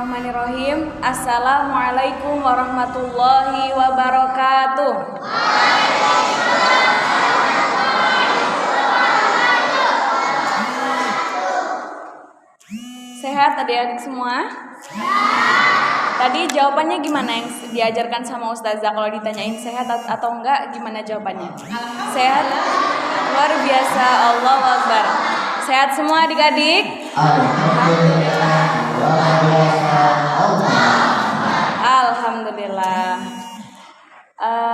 Bismillahirrahmanirrahim. Assalamualaikum warahmatullahi wabarakatuh. Sehat adik-adik semua? Tadi jawabannya gimana yang diajarkan sama Ustazah? Kalau ditanyain sehat atau enggak, gimana jawabannya? Sehat? Luar biasa, Allahu Akbar. Sehat semua adik-adik? Alhamdulillah. Alhamdulillah.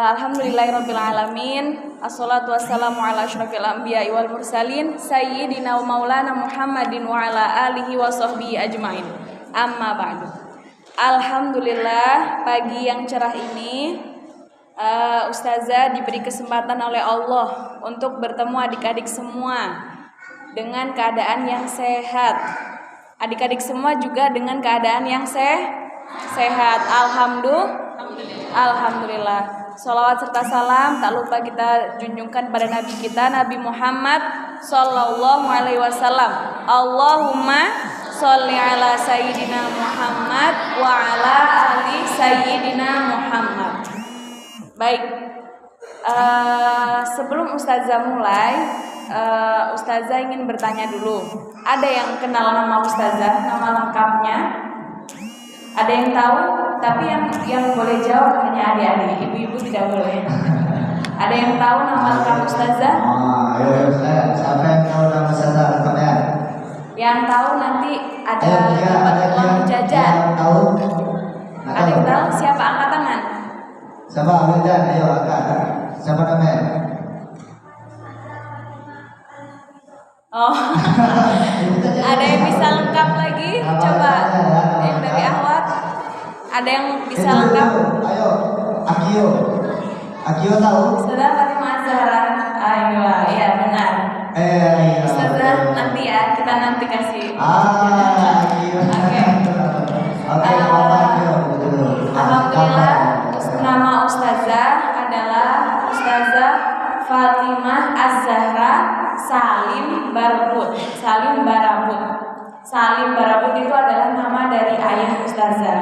Alhamdulillahirabbil alamin. Assalatu wassalamu ala asyrofil anbiya'i wal mursalin sayyidina wa maulana Muhammadin wa ala alihi wa sahbihi ajmain. Amma ba'du. Alhamdulillah, pagi yang cerah ini Ustazah diberi kesempatan oleh Allah untuk bertemu adik-adik semua dengan keadaan yang sehat. Adik-adik semua juga dengan keadaan yang sehat. Alhamdulillah. Sholawat serta salam tak lupa kita junjungkan pada Nabi kita, Nabi Muhammad Sallallahu Alaihi Wasallam. Allahumma sholli ala Sayyidina Muhammad wa ala ali Sayyidina Muhammad. Baik, sebelum Ustazah mulai, Ustazah ingin bertanya dulu. Ada yang kenal nama Ustazah, nama lengkapnya? Ada yang tahu? Tapi yang boleh jawab hanya adik-adik, ibu-ibu tidak boleh. Ada yang tahu nama lengkap Ustazah? Ayo Ustaz, siapa yang tahu nama Ustazah lengkapnya? Yang tahu nanti ada uang jajan. Tahu? Ada yang tahu? Siapa? Angkat tangan. Siapa? Angkat, ayo angkat. Siapa namanya? Oh, ada yang bisa lengkap lagi? Coba yang dari Ahwat. Ada yang bisa lengkap? Ayo, Akio tahu? Sudah Fatimah Zahra. Ayo, iya benar. Ustazah nanti ya, kita nanti kasih. Akio. Oke. Alhamdulillah, nama Ustazah adalah Ustazah Fatimah Az-Zahra Salim Barabut. Salim Barabut itu adalah nama dari ayah Ustazah.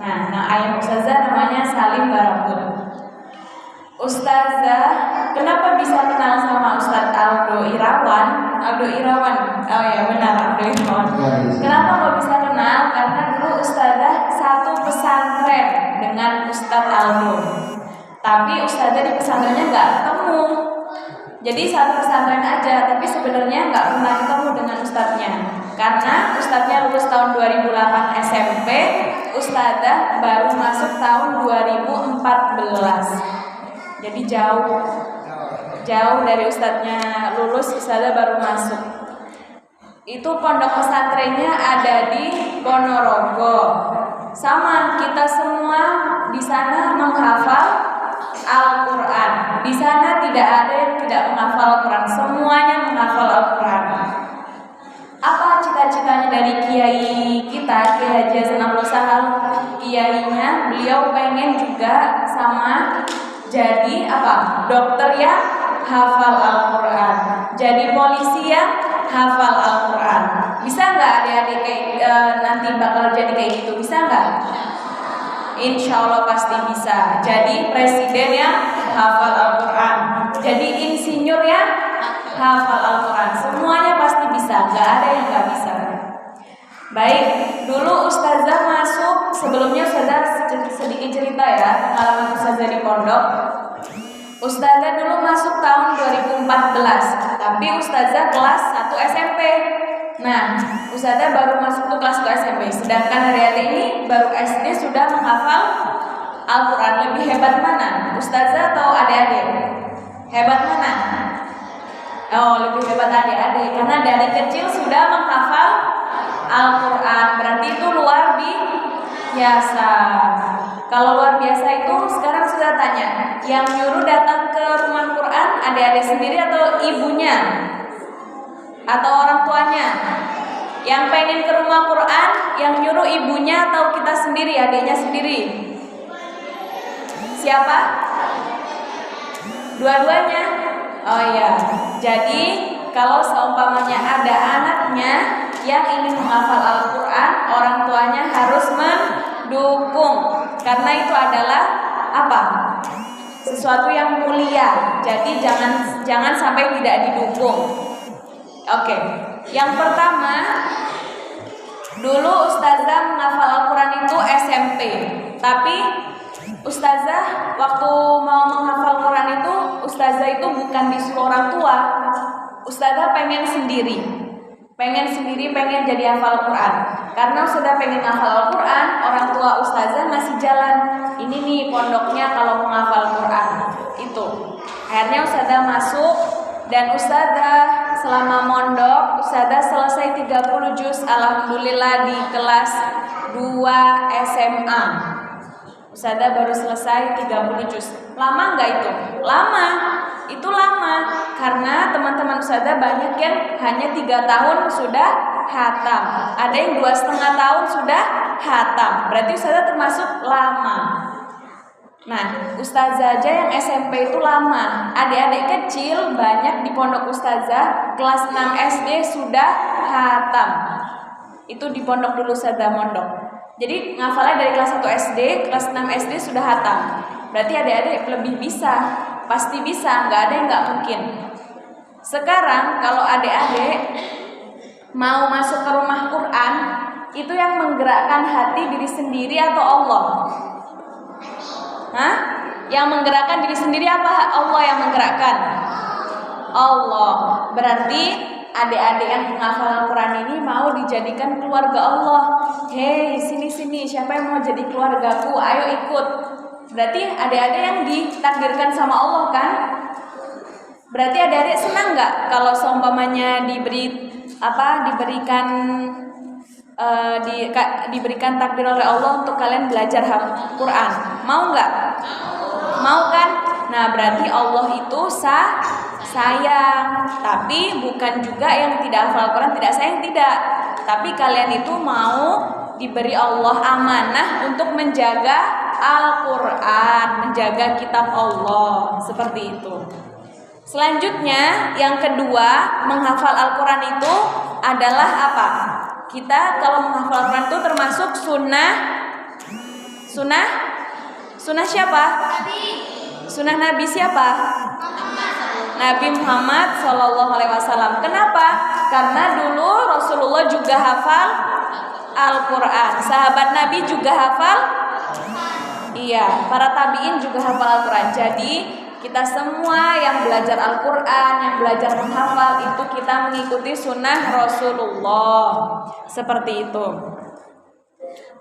Nah, ayah Ustazah namanya Salim Barabut. Ustazah, kenapa bisa kenal sama Ustadz Aldo Irawan? Oh ya benar, Aldo Irawan. Kenapa kok bisa kenal? Karena dulu Ustazah satu pesantren dengan Ustadz Aldo. Tapi Ustazah di pesantrennya nggak ketemu. Jadi satu pesantren aja, tapi sebenarnya nggak pernah ketemu dengan ustadznya. Karena ustadznya lulus tahun 2008 SMP, Ustazah baru masuk tahun 2014. Jadi jauh dari ustadznya lulus, Ustazah baru masuk. Itu pondok pesantrennya ada di Ponorogo. Sama, kita semua di sana menghafal Al-Quran. Di sana tidak ada yang tidak menghafal Al-Quran, semuanya menghafal Al-Quran. Apa cita-citanya dari kiai kita, Kiai Haji Hasan Abdul Sahal? Kiainya, beliau pengen juga sama jadi apa? Dokter yang hafal Al-Quran, jadi polisi yang hafal Al-Quran. Bisa nggak adik-adik nanti bakal jadi kayak gitu? Bisa nggak? Insya Allah pasti bisa. Jadi presiden yang hafal Al-Quran, jadi insinyur yang hafal Al-Quran, semuanya pasti bisa, nggak ada yang nggak bisa. Baik, dulu Ustazah masuk, sebelumnya Ustazah sedikit cerita ya pengalaman Ustazah di pondok. Ustazah dulu masuk tahun 2014, tapi Ustazah kelas 1 SMP. Nah, Ustazah baru masuk ke kelas 1 SMP, sedangkan adik-adik ini baru SD sudah menghafal Al-Quran. Lebih hebat mana? Ustazah atau adik-adik? Hebat mana? Oh, lebih hebat adik-adik, karena dari kecil sudah menghafal Al-Quran. Berarti itu luar biasa. Kalau luar biasa itu sekarang sudah tanya, yang nyuruh datang ke rumah Quran adik-adik sendiri atau ibunya? Atau orang tuanya? Yang pengen ke rumah Quran, yang nyuruh ibunya atau kita sendiri, adiknya sendiri? Siapa? Dua-duanya? Oh iya. Jadi kalau seumpamanya ada anaknya yang ingin menghafal Al-Quran, orang tuanya harus mendukung, karena itu adalah apa? Sesuatu yang mulia. Jadi jangan sampai tidak didukung. Oke. Yang pertama, dulu ustazah menghafal Al-Quran itu SMP, tapi ustazah waktu mau menghafal Quran itu, ustazah itu bukan disuruh orang tua. Ustazah pengen sendiri, pengen jadi hafal Quran. Karena ustazah pengen hafal Al-Quran, orang tua ustazah masih jalan. Ini nih pondoknya kalau menghafal Quran. Itu. Akhirnya ustazah masuk, dan ustazah selama mondok, ustazah selesai 30 juz alhamdulillah di kelas 2 SMA. Ustazah baru selesai 30 juz. Lama nggak itu? Lama. Itu lama. Karena teman-teman ustazah banyak yang hanya 3 tahun sudah khatam. Ada yang 2,5 tahun sudah khatam. Berarti ustazah termasuk lama. Nah, ustazah aja yang SMP itu lama. Adik-adik kecil banyak di pondok ustazah kelas 6 SD sudah khatam. Itu di pondok dulu ustazah mondok. Jadi ngafalnya dari kelas 1 SD, kelas 6 SD sudah khatam. Berarti adik-adik lebih bisa, pasti bisa, nggak ada yang nggak mungkin. Sekarang kalau adik-adik mau masuk ke rumah Quran, itu yang menggerakkan hati diri sendiri atau Allah? Hah? Yang menggerakkan diri sendiri apa? Allah yang menggerakkan? Allah. Berarti adik-adik yang menghafal Al-Quran ini mau dijadikan keluarga Allah. Hei, sini, siapa yang mau jadi keluargaku? Ayo ikut. Berarti adik-adik yang ditakdirkan sama Allah kan? Berarti adik-adik senang nggak kalau seumpamanya diberikan takdir oleh Allah untuk kalian belajar Quran? Mau nggak? Mau kan? Nah, berarti Allah itu sayang, tapi bukan juga yang tidak hafal Quran tidak sayang, tidak. Tapi kalian itu mau diberi Allah amanah untuk menjaga Al-Quran, menjaga kitab Allah, seperti itu. Selanjutnya, yang kedua, menghafal Al-Quran itu adalah apa? Kita kalau menghafal Al-Quran itu termasuk sunnah siapa? Sunnah Nabi siapa? Nabi Muhammad SAW. Kenapa? Karena dulu Rasulullah juga hafal Al-Quran. Sahabat Nabi juga hafal. Iya, para tabiin juga hafal Al-Quran. Jadi kita semua yang belajar Al-Quran, yang belajar menghafal, itu kita mengikuti sunnah Rasulullah. Seperti itu.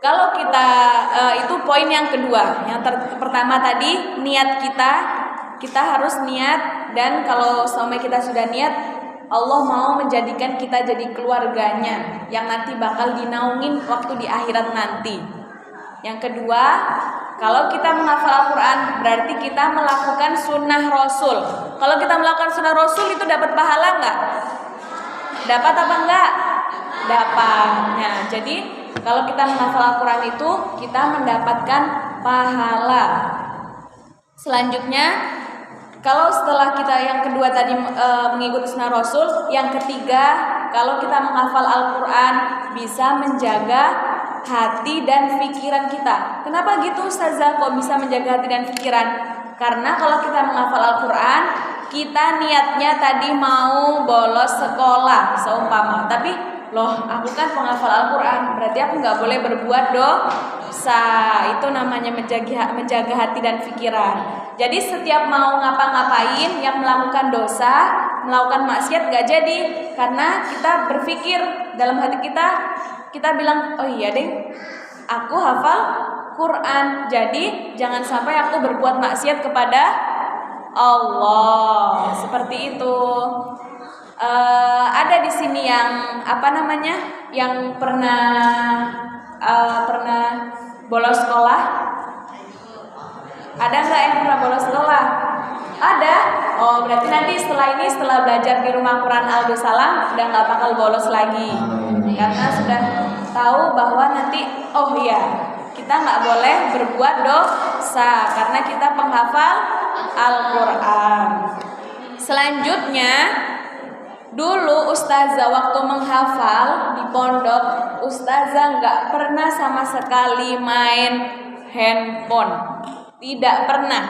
Kalau kita itu poin yang kedua. Yang pertama tadi niat kita harus niat, dan kalau selama kita sudah niat, Allah mau menjadikan kita jadi keluarganya yang nanti bakal dinaungin waktu di akhirat nanti. Yang kedua, kalau kita menghafal Al-Quran berarti kita melakukan sunnah Rasul. Kalau kita melakukan sunnah Rasul itu dapat pahala nggak? Dapat apa enggak? Dapat. Nah, jadi kalau kita menghafal Al-Quran itu kita mendapatkan pahala. Selanjutnya, kalau setelah kita yang kedua tadi mengikuti sunnah Rasul, yang ketiga, kalau kita menghafal Al-Quran bisa menjaga hati dan pikiran kita. Kenapa gitu Ustazah kok bisa menjaga hati dan pikiran? Karena kalau kita menghafal Al-Quran, kita niatnya tadi mau bolos sekolah seumpama, tapi loh aku kan penghafal Al-Quran, berarti aku gak boleh berbuat dosa. Itu namanya menjaga hati dan pikiran. Jadi setiap mau ngapa-ngapain yang melakukan dosa, melakukan maksiat gak jadi. Karena kita berpikir dalam hati kita bilang, oh iya deh, aku hafal Quran, jadi jangan sampai aku berbuat maksiat kepada Allah. Seperti itu. Ada di sini yang yang pernah bolos sekolah? Ada nggak yang pernah bolos sekolah? Ada. Oh, berarti nanti setelah belajar di rumah Quran Aldo Salam udah nggak bakal bolos lagi, karena sudah tahu bahwa nanti kita nggak boleh berbuat dosa karena kita penghafal Al-Quran. Selanjutnya Dulu ustazah waktu menghafal di pondok, ustazah nggak pernah sama sekali main handphone. Tidak pernah.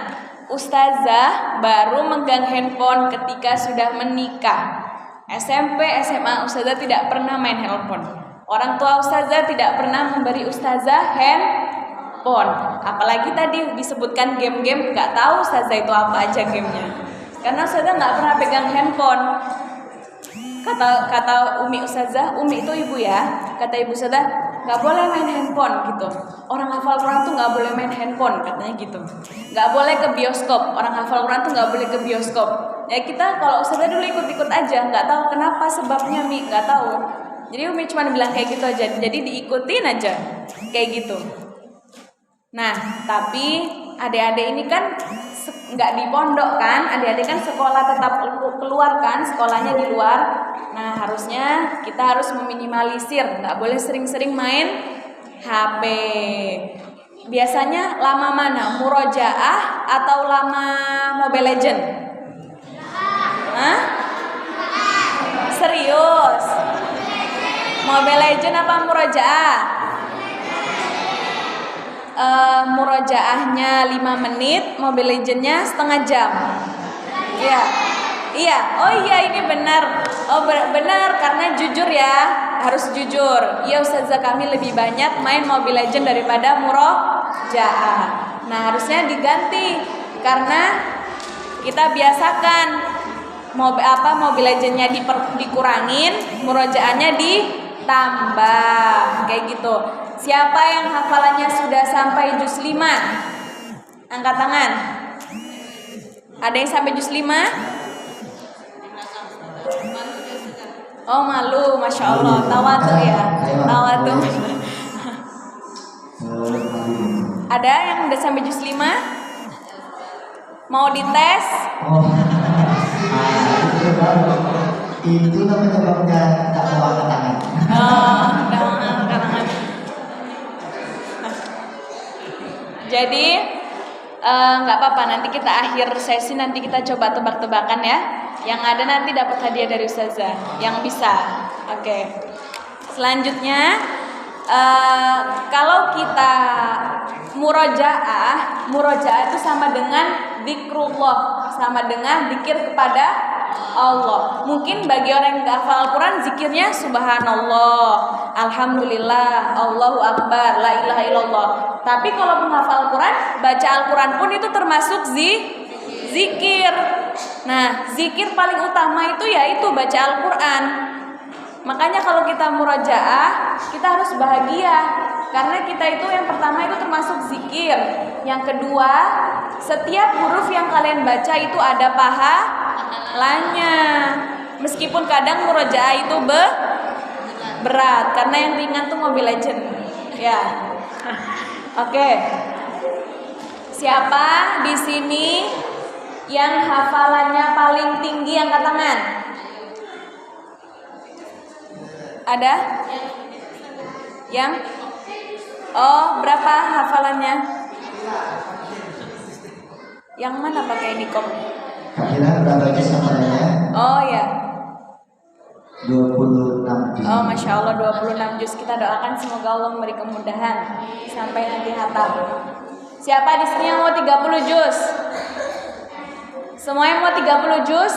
Ustazah baru megang handphone ketika sudah menikah. SMP, SMA ustazah tidak pernah main handphone. Orang tua ustazah tidak pernah memberi ustazah handphone. Apalagi tadi disebutkan game-game, nggak tahu ustazah itu apa aja gamenya. Karena ustazah nggak pernah pegang handphone. Kata Umi ustazah, Umi itu ibu ya. Kata ibu ustazah, nggak boleh main handphone gitu. Orang hafal Quran tuh nggak boleh main handphone katanya gitu. Nggak boleh ke bioskop. Orang hafal Quran tuh nggak boleh ke bioskop. Ya kita kalau ustazah dulu ikut-ikut aja, nggak tahu kenapa sebabnya Mi, nggak tahu. Jadi Umi cuma bilang kayak gitu aja. Jadi diikutin aja kayak gitu. Nah, tapi adik-adik ini kan nggak di pondok kan, adik-adik kan sekolah tetap keluar kan, sekolahnya di luar. Nah, harusnya kita harus meminimalisir, nggak boleh sering-sering main HP. Biasanya lama mana? Murojaah atau lama Mobile Legend? Hah? Serius? Mobile Legend apa murojaah? Murojaahnya 5 menit, Mobile Legends-nya setengah jam. Iya. Iya. Oh iya ini benar. Oh benar karena jujur ya, harus jujur. Iya ustazah kami lebih banyak main Mobile Legends daripada murojaah. Nah, harusnya diganti karena kita biasakan Mobile Legends-nya dikurangin, murojaahnya ditambah kayak gitu. Siapa yang hafalannya sudah sampai juz 5? Angkat tangan. Ada yang sampai juz 5? Oh malu, Masya Allah. Tawadu ya. Tawadu. Ada yang udah sampai juz 5? Mau dites? Itu namanya bangga tak mau angkat tangan. Oh, nggak mau angkat tangan. Jadi nggak apa-apa, nanti kita akhir sesi nanti kita coba tebak-tebakan ya. Yang ada nanti dapat hadiah dari ustazah yang bisa. Oke. Selanjutnya kalau kita murojaah itu sama dengan zikrullah, sama dengan zikir kepada Allah. Mungkin bagi orang yang nggak hafal Al-Quran zikirnya subhanallah, alhamdulillah, Allahu akbar, la ilaha illallah. Tapi kalau menghafal Al-Quran, baca Al-Quran pun itu termasuk zikir. Nah, zikir paling utama itu yaitu baca Al-Quran. Makanya kalau kita murojaah, kita harus bahagia karena kita itu yang pertama itu termasuk zikir. Yang kedua, setiap huruf yang kalian baca itu ada pahalanya. Meskipun kadang murojaah itu berat karena yang ringan tuh Mobile Legend. Ya. Oke. Siapa di sini yang hafalannya paling tinggi angkat tangan? Ada? Yang? Oh, berapa hafalannya? Yang mana pakai niqab? Kira berapa juz hafalannya? Oh ya. 26 juz. Oh, Masya Allah 26 juz. Kita doakan semoga Allah memberi kemudahan sampai nanti hatam. Siapa di sini yang mau 30 juz? Semua yang mau 30 juz?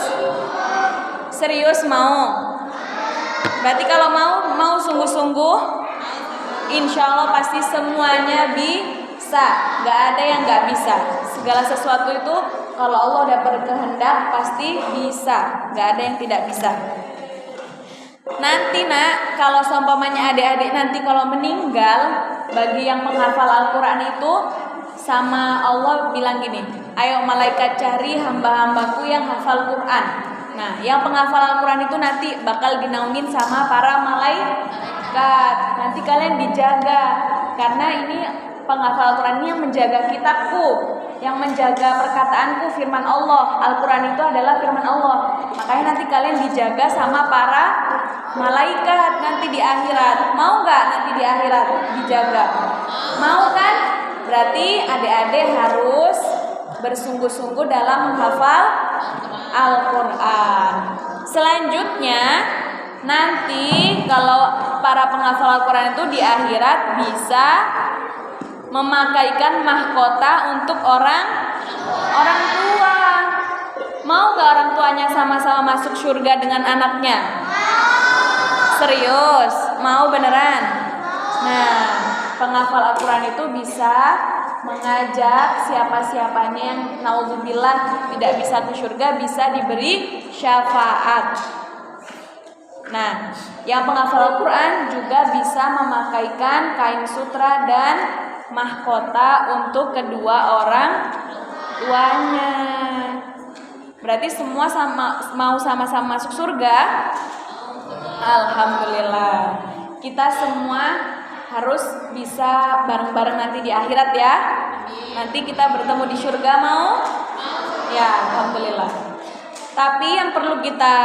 Serius mau? Berarti kalau mau sungguh-sungguh, insya Allah pasti semuanya bisa. Gak ada yang gak bisa. Segala sesuatu itu kalau Allah udah berkehendak pasti bisa. Gak ada yang tidak bisa. Nanti nak, kalau seumpamanya adik-adik nanti kalau meninggal, bagi yang menghafal Al-Quran itu, sama Allah bilang gini, ayo malaikat cari hamba-hambaku yang hafal Quran. Nah, yang penghafal Al-Quran itu nanti bakal dinaungin sama para malaikat. Nanti kalian dijaga, karena ini penghafal Al-Quran ini yang menjaga kitabku, yang menjaga perkataanku, firman Allah. Al-Quran itu adalah firman Allah. Makanya nanti kalian dijaga sama para malaikat nanti di akhirat. Mau gak nanti di akhirat dijaga? Mau kan? Berarti adik-adik harus bersungguh-sungguh dalam menghafal Al-Quran. Selanjutnya nanti kalau para penghafal Al-Quran itu di akhirat bisa memakaikan mahkota untuk orang tua. Mau gak orang tuanya sama-sama masuk surga dengan anaknya? Serius? Mau beneran? Nah, penghafal Al-Quran itu bisa mengajak siapa-siapanya yang naudzubillah tidak bisa ke surga bisa diberi syafaat. Nah, yang penghafal Al-Quran juga bisa memakaikan kain sutra dan mahkota untuk kedua orang tuanya. Berarti semua mau sama-sama masuk surga? Alhamdulillah. Kita semua harus bisa bareng-bareng nanti di akhirat ya. Nanti kita bertemu di surga mau? Ya, alhamdulillah. Tapi yang perlu kita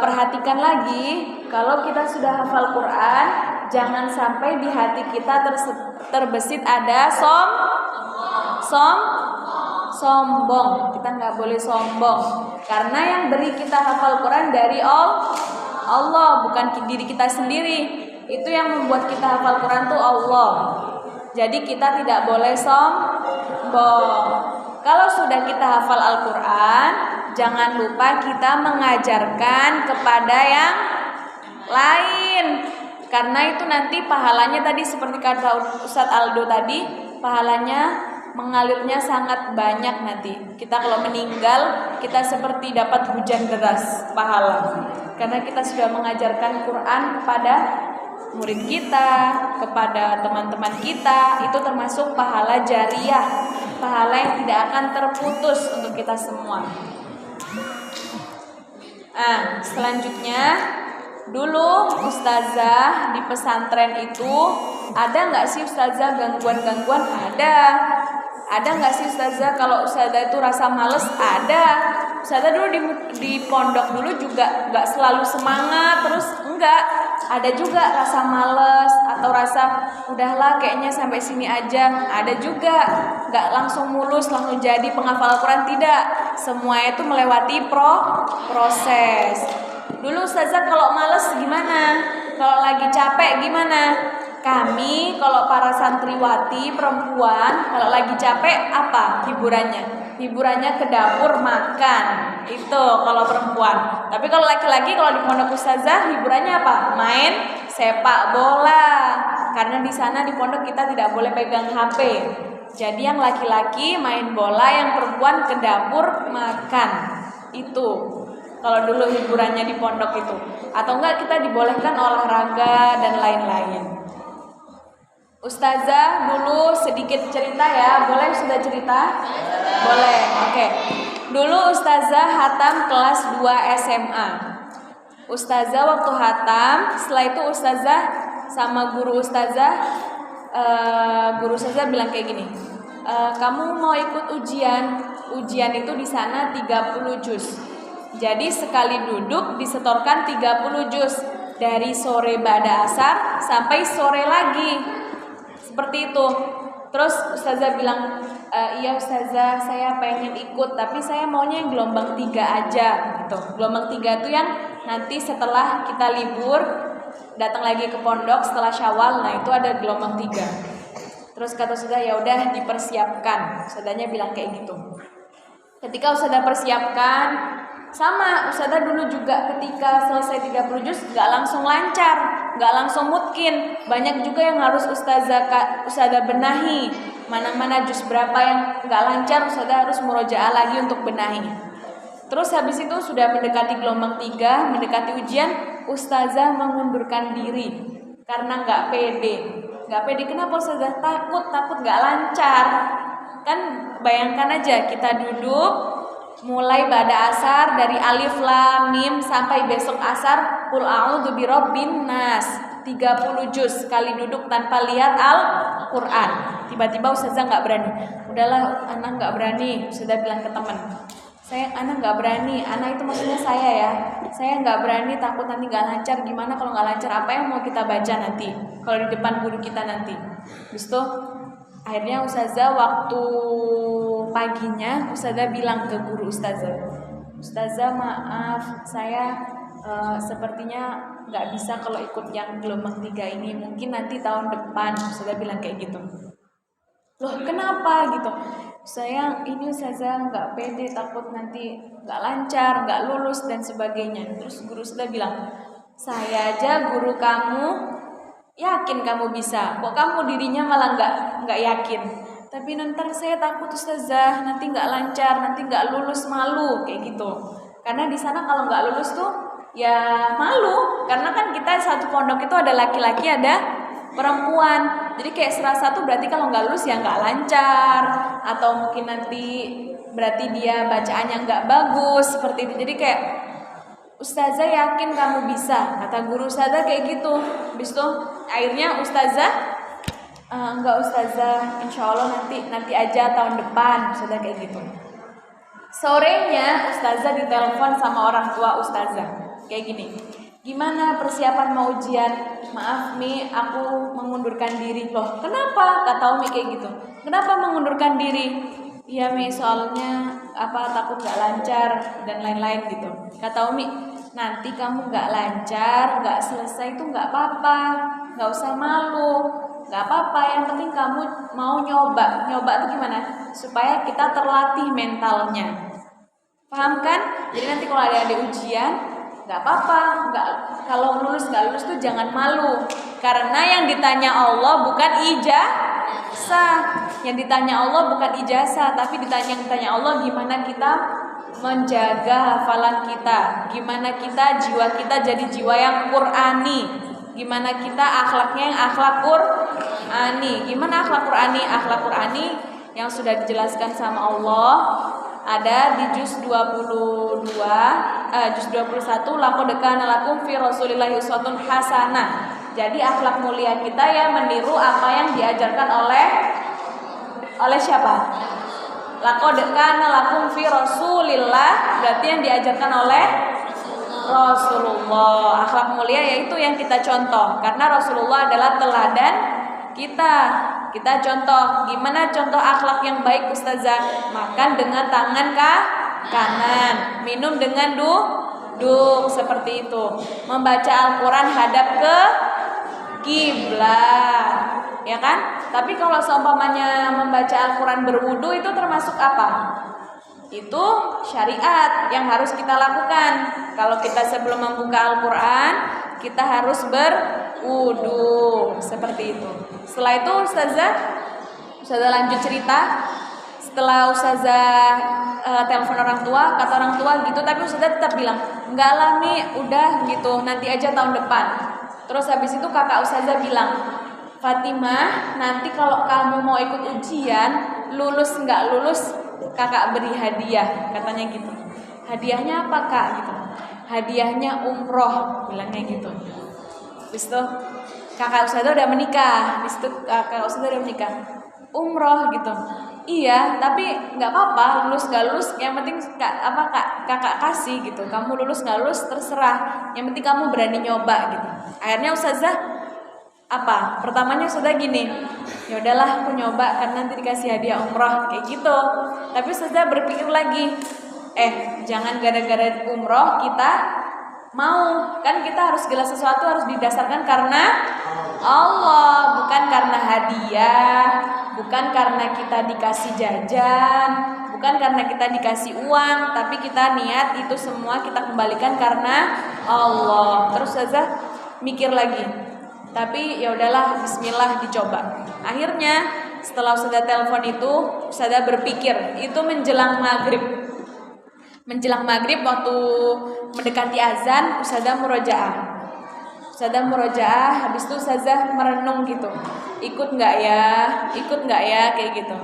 perhatikan lagi, kalau kita sudah hafal Quran, jangan sampai di hati kita terbesit ada sombong. Kita nggak boleh sombong, karena yang beri kita hafal Quran dari Allah, bukan diri kita sendiri. Itu yang membuat kita hafal Quran tuh Allah. Jadi kita tidak boleh sombong. Kalau sudah kita hafal Al-Quran, jangan lupa kita mengajarkan kepada yang lain. Karena itu nanti pahalanya tadi seperti kata Ustadz Aldo tadi, pahalanya mengalirnya sangat banyak nanti. Kita kalau meninggal, kita seperti dapat hujan deras pahala. Karena kita sudah mengajarkan Quran kepada murid kita, kepada teman-teman kita, itu termasuk pahala jariyah, pahala yang tidak akan terputus untuk kita semua. Selanjutnya, dulu ustazah di pesantren itu ada nggak sih ustazah gangguan-gangguan? Ada nggak sih ustazah kalau ustazah itu rasa males? Ada. Ustazah dulu di pondok dulu juga nggak selalu semangat terus, enggak. Ada juga rasa males atau rasa udahlah kayaknya sampai sini aja. Ada juga nggak langsung mulus langsung jadi penghafal Al-Quran, tidak. Semua itu melewati proses. Dulu ustazah kalau males gimana? Kalau lagi capek gimana? Kami kalau para santriwati perempuan kalau lagi capek apa hiburannya? Hiburannya ke dapur makan. Itu kalau perempuan. Tapi kalau laki-laki kalau di pondok ustazah hiburannya apa? Main sepak bola. Karena di sana di pondok kita tidak boleh pegang HP. Jadi yang laki-laki main bola, yang perempuan ke dapur makan. Itu kalau dulu hiburannya di pondok itu. Atau enggak kita dibolehkan olahraga dan lain-lain. Ustazah dulu sedikit cerita ya, boleh sudah cerita? Boleh, oke. Dulu ustazah hatam kelas 2 SMA. Ustazah waktu hatam, setelah itu ustazah sama guru ustazah bilang kayak gini, kamu mau ikut ujian itu di sana 30 juz. Jadi sekali duduk disetorkan 30 juz dari sore ba'da asar sampai sore lagi. Seperti itu. Terus ustazah bilang, iya ustazah saya pengen ikut, tapi saya maunya yang gelombang 3 aja gitu. Gelombang 3 itu yang nanti setelah kita libur datang lagi ke pondok setelah Syawal, nah itu ada gelombang 3. Terus kata ustazah ya udah dipersiapkan. Ustazahnya bilang kayak gitu. Ketika ustazah persiapkan, sama ustazah dulu juga ketika selesai 30 juz gak langsung lancar, gak langsung mungkin. Banyak juga yang harus ustazah benahi. Mana-mana juz berapa yang gak lancar, ustazah harus murojaah lagi untuk benahi. Terus habis itu sudah mendekati gelombang 3, mendekati ujian, ustazah mengundurkan diri karena gak pede. Gak pede kenapa ustazah? Takut gak lancar. Kan bayangkan aja kita duduk mulai ba'da asar dari alif lam mim sampai besok asar qul a'udzu birabbin nas 30 juz sekali duduk tanpa lihat Al-Quran. Tiba-tiba ustazah nggak berani. Udahlah anak nggak berani. Ustazah bilang ke teman, anak nggak berani. Anak itu maksudnya saya ya. Saya nggak berani, takut nanti nggak lancar. Gimana kalau nggak lancar? Apa yang mau kita baca nanti kalau di depan guru kita nanti? Terus tuh akhirnya ustazah waktu paginya ustazah bilang ke guru ustazah, Ustazah maaf, saya sepertinya nggak bisa kalau ikut yang gelombang 3 ini, mungkin nanti tahun depan. Ustazah bilang kayak gitu. Loh kenapa gitu? Saya ini Ustazah nggak pede, takut nanti nggak lancar, nggak lulus dan sebagainya. Terus guru Ustazah bilang, saya aja guru kamu yakin kamu bisa, kok kamu dirinya malah nggak yakin. Tapi nanti saya takut Ustazah, nanti nggak lancar, nanti nggak lulus, malu kayak gitu. Karena di sana kalau nggak lulus tuh ya malu, karena kan kita satu pondok itu ada laki-laki, ada perempuan. Jadi kayak serasa tuh berarti kalau nggak lulus ya nggak lancar, atau mungkin nanti berarti dia bacaannya nggak bagus seperti itu. Jadi kayak Ustazah yakin kamu bisa, kata guru Ustazah kayak gitu. Habis itu akhirnya Ustazah enggak Ustazah, insya Allah nanti aja tahun depan, Ustazah kayak gitu. Sorenya Ustazah ditelepon sama orang tua Ustazah kayak gini, gimana persiapan mau ujian? Maaf Mi, aku mengundurkan diri. Loh kenapa? Kata Umi kayak gitu. Kenapa mengundurkan diri? Iya Mi, soalnya takut gak lancar dan lain-lain gitu. Kata Umi, nanti kamu gak lancar, gak selesai itu gak apa-apa, gak usah malu, gak apa-apa. Yang penting kamu mau nyoba. Nyoba itu gimana? Supaya kita terlatih mentalnya. Paham kan? Jadi nanti kalau ada ujian nggak apa-apa, kalau lulus nggak lulus tuh jangan malu, karena yang ditanya Allah bukan ijazah, yang ditanya Allah bukan ijazah, tapi ditanya Allah gimana kita menjaga hafalan kita, gimana kita jiwa kita jadi jiwa yang Qur'ani, gimana kita akhlaknya yang akhlak Qur'ani. Gimana akhlak Qur'ani? Akhlak Qur'ani yang sudah dijelaskan sama Allah ada di juz 21 laqad kana lakum fi rasulillahi uswatun hasanah. Jadi akhlak mulia kita ya meniru apa yang diajarkan oleh siapa? Laqad kana lakum fi rasulillah, berarti yang diajarkan oleh Rasulullah. Akhlak mulia yaitu yang kita contoh, karena Rasulullah adalah teladan kita. Kita contoh, gimana contoh akhlak yang baik Ustazah? Makan dengan tangan kanan, minum dengan duduk seperti itu. Membaca Al-Quran hadap ke kiblat, ya kan? Tapi kalau seumpamanya membaca Al-Quran berwudu itu termasuk apa? Itu syariat yang harus kita lakukan. Kalau kita sebelum membuka Al-Quran, kita harus berwudu seperti itu. Setelah itu Ustazah lanjut cerita. Setelah Ustazah telepon orang tua, kata orang tua gitu, tapi Ustazah tetap bilang, enggak lah Mi, udah gitu, nanti aja tahun depan. Terus habis itu kakak Ustazah bilang, Fatimah, nanti kalau kamu mau ikut ujian, lulus nggak lulus, kakak beri hadiah, katanya gitu. Hadiahnya apa kak? Gitu. Hadiahnya umroh, bilangnya gitu. Habis itu kakak Ustazah udah menikah, habis itu kakak Ustazah udah menikah, umroh gitu. Iya, tapi nggak apa-apa, lulus nggak lulus, yang penting kakak kasih gitu. Kamu lulus nggak lulus terserah, yang penting kamu berani nyoba gitu. Akhirnya Ustazah pertamanya Ustazah gini, ya udahlah aku nyoba karena nanti dikasih hadiah umroh kayak gitu. Tapi Ustazah berpikir lagi, jangan gara-gara umroh kita mau, kan kita harus segala sesuatu harus didasarkan karena Allah, bukan karena hadiah, bukan karena kita dikasih jajan, bukan karena kita dikasih uang, tapi kita niat itu semua kita kembalikan karena Allah. Terus Ustazah mikir lagi, tapi ya udahlah, bismillah dicoba. Akhirnya setelah Ustazah telepon itu, Ustazah berpikir, itu menjelang maghrib. Menjelang maghrib waktu mendekati azan, Ustazah murojaah. Habis itu Ustazah merenung gitu. Ikut nggak ya kayak gitu.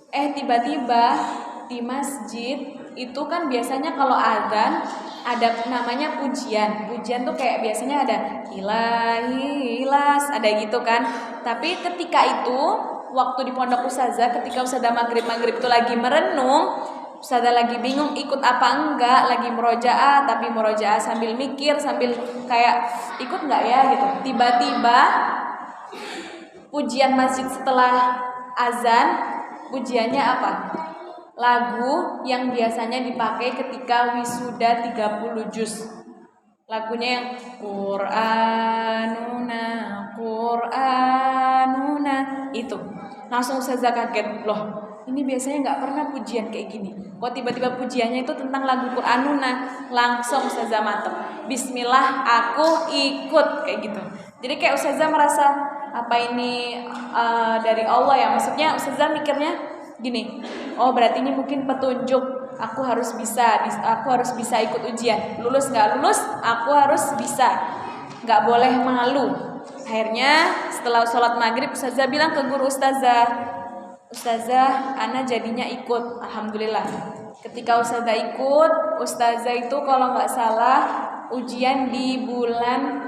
Tiba-tiba di masjid itu kan biasanya kalau azan ada namanya pujian. Pujian tuh kayak biasanya ada ilahi ilas, ada gitu kan. Tapi ketika itu waktu di pondok Ustazah, ketika Ustazah maghrib itu lagi merenung, Ustazah lagi bingung ikut apa enggak, lagi murojaah, tapi murojaah sambil mikir, sambil kayak ikut enggak ya gitu. Tiba-tiba pujian masjid setelah azan, pujiannya apa? lagu yang biasanya dipakai ketika wisuda 30 juz. Lagunya yang Qur'anuna, Qur'anuna itu. Langsung Ustazah kaget, loh ini biasanya nggak pernah pujian kayak gini. Kok tiba-tiba pujiannya itu tentang lagu Qur'anuna. Langsung Ustazah mantep, bismillah aku ikut, kayak gitu. Jadi kayak Ustazah merasa apa ini dari Allah ya. Maksudnya Ustazah mikirnya gini, oh berarti ini mungkin petunjuk. Aku harus bisa ikut ujian. Lulus nggak lulus, aku harus bisa. Nggak boleh malu. Akhirnya setelah sholat maghrib, Ustazah bilang ke guru Ustazah, Ana jadinya ikut. Alhamdulillah. Ketika Ustazah ikut, Ustazah itu kalau nggak salah ujian di bulan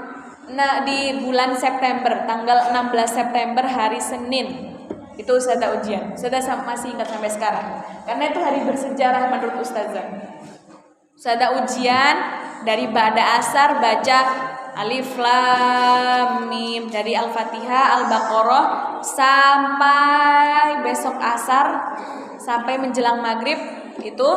September, tanggal 16 September hari Senin. Itu Ustazah ujian. Ustazah masih ingat sampai sekarang. Karena itu hari bersejarah menurut Ustazah. Ustazah ujian dari ba'da asar baca Alif Lam Mim dari Al-Fatihah, Al-Baqarah sampai besok asar, sampai menjelang maghrib itu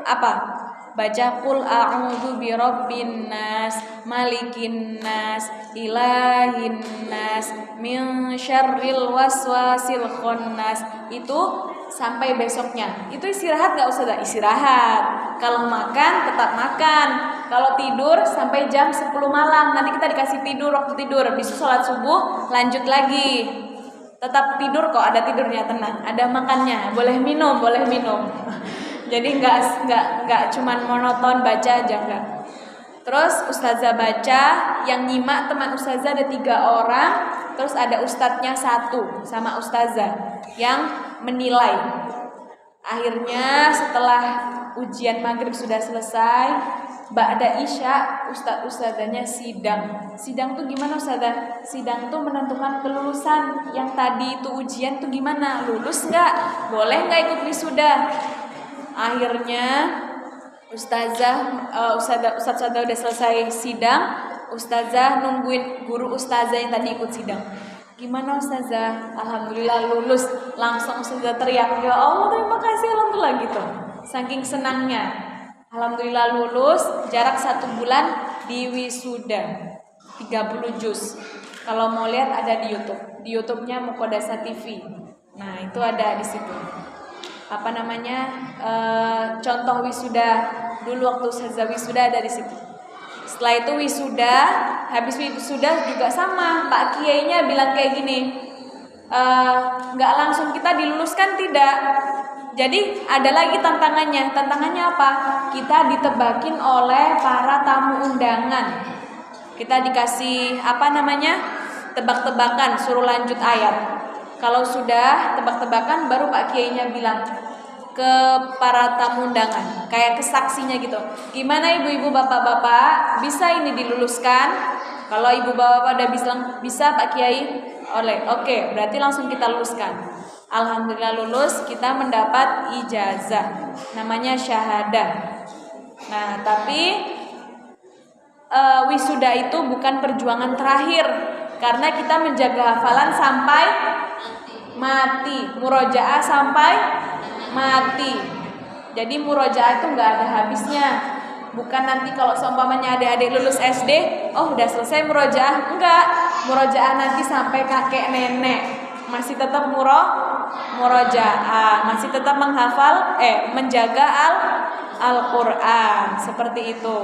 apa? Baca Qul a'udzu birabbin nas, malikin nas, ilahin nas, min syarril waswasil khannas. Itu sampai besoknya. Itu istirahat enggak Ustazah? Istirahat. Kalau makan tetap makan. Kalau tidur sampai jam 10 malam. Nanti kita dikasih tidur waktu tidur. Besok sholat subuh lanjut lagi. Tetap tidur kok, ada tidurnya, tenang. Ada makannya, boleh minum. Jadi nggak cuman monoton baca aja, enggak. Terus Ustazah baca, yang nyimak teman Ustazah ada 3 orang, terus ada ustadznya 1 sama Ustazah yang menilai. Akhirnya setelah ujian maghrib sudah selesai, ba'da isya ustadzanya sidang. Sidang tuh gimana Ustazah? Sidang tuh menentukan kelulusan. Yang tadi itu ujian tuh gimana? Lulus nggak? Boleh nggak ikut wisuda? Akhirnya Ustazah udah selesai sidang. Ustazah nungguin guru Ustazah yang tadi ikut sidang. Gimana Ustazah? Alhamdulillah lulus. Langsung Ustazah teriak, ya Allah terima kasih, alhamdulillah gitu. Saking senangnya. Alhamdulillah lulus. Jarak 1 bulan di wisuda 30 juz. Kalau mau lihat ada di YouTube. Di YouTube-nya Muqaddasah TV. Nah itu ada di situ. Contoh wisuda dulu waktu Ustazah wisuda ada di situ. Setelah itu wisuda, habis wisuda juga sama, Pak Kiainya bilang kayak gini, nggak langsung kita diluluskan, tidak. Jadi ada lagi tantangannya. Tantangannya apa? Kita ditebakin oleh para tamu undangan. Kita dikasih tebak-tebakan, suruh lanjut ayat. Kalau sudah tebak-tebakan, baru Pak Kiainya bilang ke para tamu undangan, kayak kesaksinya gitu. Gimana ibu-ibu, bapak-bapak, bisa ini diluluskan? Kalau ibu bapak udah bisa Pak Kiai, oke, berarti langsung kita luluskan. Alhamdulillah lulus, kita mendapat ijazah, namanya syahadah. Nah, tapi wisuda itu bukan perjuangan terakhir, karena kita menjaga hafalan sampai mati, murojaah sampai mati. Jadi murojaah itu nggak ada habisnya. Bukan nanti kalau seumpamanya adik-adik lulus SD, oh udah selesai murojaah. Enggak, murojaah nanti sampai kakek nenek masih tetap murojaah, masih tetap menjaga Al-Qur'an, seperti itu.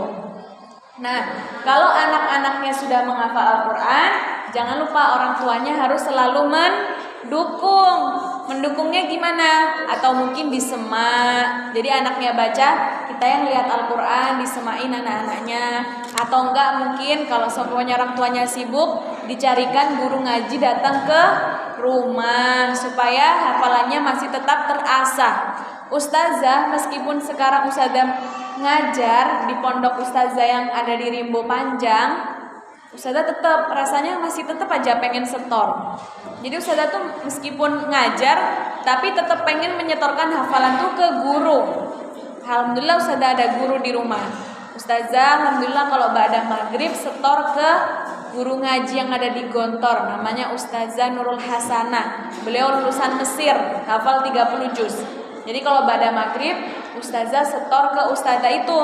Nah, kalau anak-anaknya sudah menghafal Al-Quran, jangan lupa orang tuanya harus selalu mendukung. Mendukungnya gimana? Atau mungkin disemak. Jadi anaknya baca, kita yang lihat Al-Quran, disemain anak-anaknya. Atau enggak, mungkin kalau semuanya orang tuanya sibuk, dicarikan guru ngaji datang ke rumah supaya hafalannya masih tetap terasah. Ustazah, meskipun sekarang Ustazah ngajar di pondok Ustazah yang ada di Rimbo Panjang, Ustazah tetap rasanya masih tetap aja pengen setor. Jadi Ustazah tuh meskipun ngajar, tapi tetap pengen menyetorkan hafalan tuh ke guru. Alhamdulillah Ustazah ada guru di rumah. Ustazah alhamdulillah kalau ba'da maghrib setor ke guru ngaji yang ada di Gontor, namanya Ustazah Nurul Hasanah. Beliau lulusan Mesir, hafal 30 juz. Jadi kalau pada maghrib, ustazah setor ke ustazah itu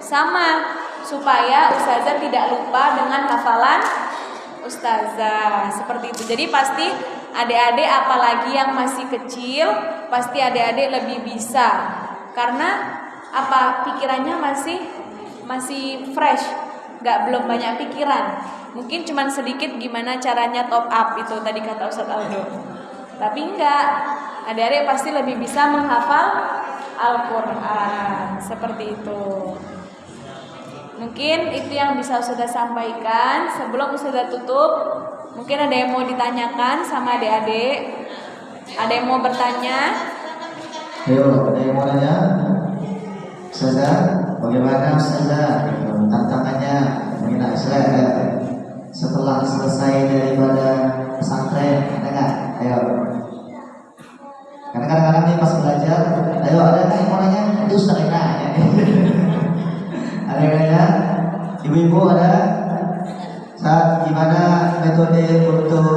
sama, supaya ustazah tidak lupa dengan hafalan ustazah, seperti itu. Jadi pasti adik-adik apalagi yang masih kecil, pasti adik-adik lebih bisa, karena apa, pikirannya masih fresh, belum banyak pikiran. Mungkin cuman sedikit gimana caranya top up itu tadi kata Ustadz Aldo. Tapi enggak, adik-adik pasti lebih bisa menghafal Al-Quran, seperti itu. Mungkin itu yang bisa Ustazah sampaikan. Sebelum Ustazah tutup, mungkin ada yang mau ditanyakan sama adik-adik? Ada yang mau bertanya? Ayo, ada yang mau nanya? Ustazah, bagaimana Ustazah tantangannya mengenai Islam setelah selesai daripada pesantren? Ada nggak? Ayo. Karena kadang-kadang nih pas belajar, ayo ada nggak yang mau nanya? Itu Ustaz yang nanya. Ada yang nanya? Ibu-ibu ada? Saat gimana metode untuk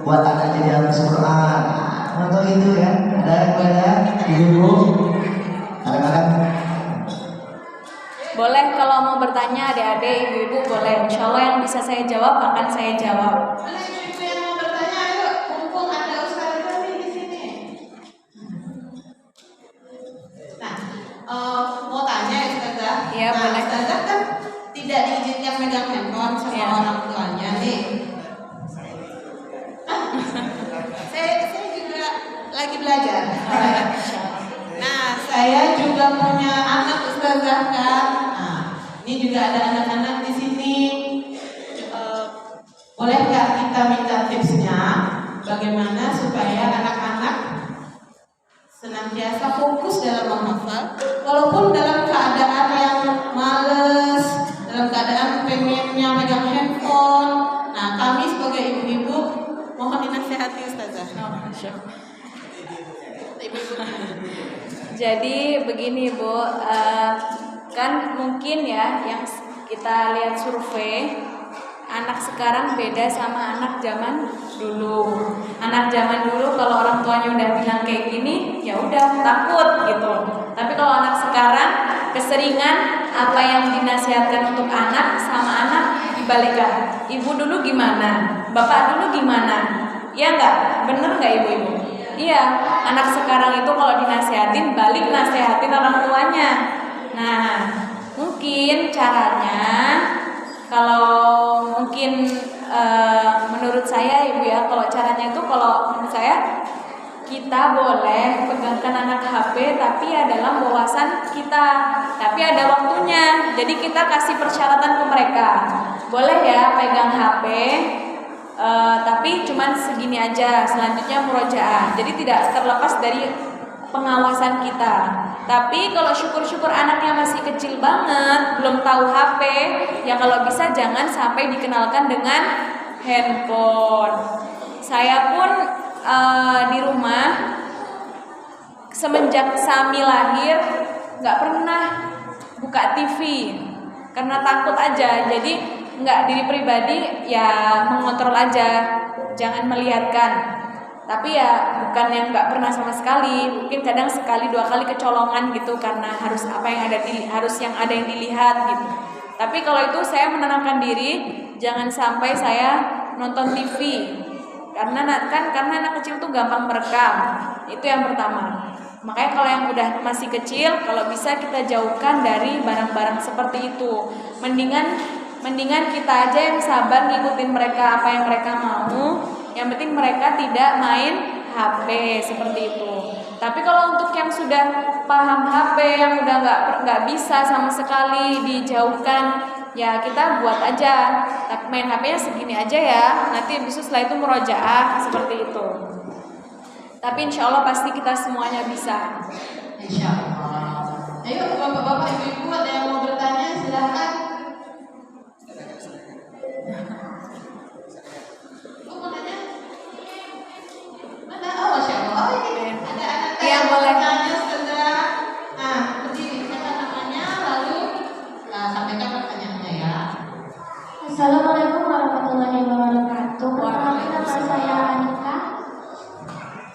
buat anak jadi hafiz Quran? Untuk itu kan? Ada yang mau nanya? Ibu-ibu? Kadang-kadang boleh kalau mau bertanya adik-adik, ibu-ibu boleh. Insya Allah yang bisa saya jawab akan saya jawab. Ada ibu-ibu yang mau bertanya, ayo, mumpung ada ustazah di sini. Nah, mau tanya ya ustazah. Iya, nah, boleh. Ustazah kan tidak diizinkan megang handphone sama Iya. orang tuanya nih. Saya juga lagi belajar. Nah, saya juga punya anak ustazah kan. Nah, ini juga ada anak-anak di sini. Bolehkah kita minta tipsnya bagaimana supaya anak-anak senantiasa fokus dalam menghafal, walaupun dalam keadaan yang males, dalam keadaan pengennya megang handphone. Nah, kami sebagai ibu-ibu mohon dinasihati ustazah. Jadi begini Bu, kan mungkin ya yang kita lihat survei, anak sekarang beda sama anak zaman dulu. Anak zaman dulu kalau orang tuanya udah bilang kayak gini, ya udah takut gitu. Tapi kalau anak sekarang keseringan apa yang dinasihatkan untuk anak sama anak dibalikan. Ibu dulu gimana? Bapak dulu gimana? Ya enggak? Bener enggak ibu-ibu? Iya, anak sekarang itu kalau dinasihatin balik nasihatin orang tuanya. Nah, mungkin caranya kalau mungkin menurut saya ibu ya, kalau caranya itu kalau menurut saya kita boleh pegangkan anak HP tapi ya dalam wawasan kita, tapi ada waktunya. Jadi kita kasih persyaratan ke mereka, boleh ya pegang HP, tapi cuman segini aja, selanjutnya murojaah. Jadi tidak terlepas dari pengawasan kita. Tapi kalau syukur-syukur anaknya masih kecil banget, belum tahu HP, ya kalau bisa jangan sampai dikenalkan dengan handphone. Saya pun di rumah semenjak Sami lahir nggak pernah buka TV karena takut aja. Jadi nggak, diri pribadi ya mengontrol aja, jangan melihatkan. Tapi ya bukan yang nggak pernah sama sekali, mungkin kadang sekali dua kali kecolongan gitu karena harus apa yang ada yang ada yang dilihat gitu. Tapi kalau itu saya menenangkan diri, jangan sampai saya nonton TV karena anak kecil tuh gampang merekam. Itu yang pertama. Makanya kalau yang udah masih kecil, kalau bisa kita jauhkan dari barang-barang seperti itu. Mendingan kita aja yang sabar ngikutin mereka apa yang mereka mau. Yang penting mereka tidak main HP seperti itu. Tapi kalau untuk yang sudah paham HP, yang udah nggak bisa sama sekali, dijauhkan, ya kita buat aja. Tapi main HP-nya segini aja ya. Nanti besok setelah itu murojaah seperti itu. Tapi insya Allah pasti kita semuanya bisa. Insya Allah. Ayo bapak-bapak, ibu-ibu ada yang mau bertanya silahkan. Mau nanya? Mana? Oh, Masya Allah. Oh, ini ada anak Iya, yang boleh. bertanya sudah. Nah, berdiri siapa namanya, lalu sampaikan pertanyaannya ya. Assalamualaikum warahmatullahi wabarakatuh. Perkenalkan nama saya Anika.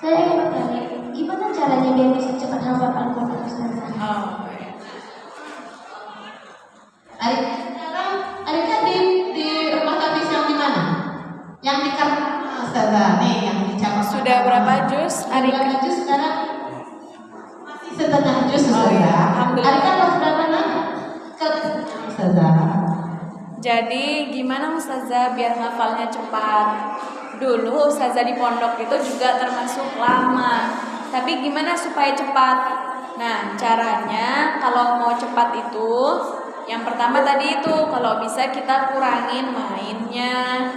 Saya ingin bertanya, gimana caranya biar bisa cepat menghafal Al-Quran Ustazah. Oh. Adiknya di rumah habis yang di mana? Yang di Kartama Ustazah nih, yang di cabang. Sudah berapa juz? Berapa juz sekarang? Masih setengah juz Ustazah. Oh, iya. Alhamdulillah. Adiknya kelas berapa nak? Kelas Ustazah. Jadi gimana Ustazah biar ngafalnya cepat? Dulu Ustazah di pondok itu juga termasuk lama. Tapi gimana supaya cepat? Nah, caranya kalau mau cepat itu yang pertama tadi itu kalau bisa kita kurangin mainnya.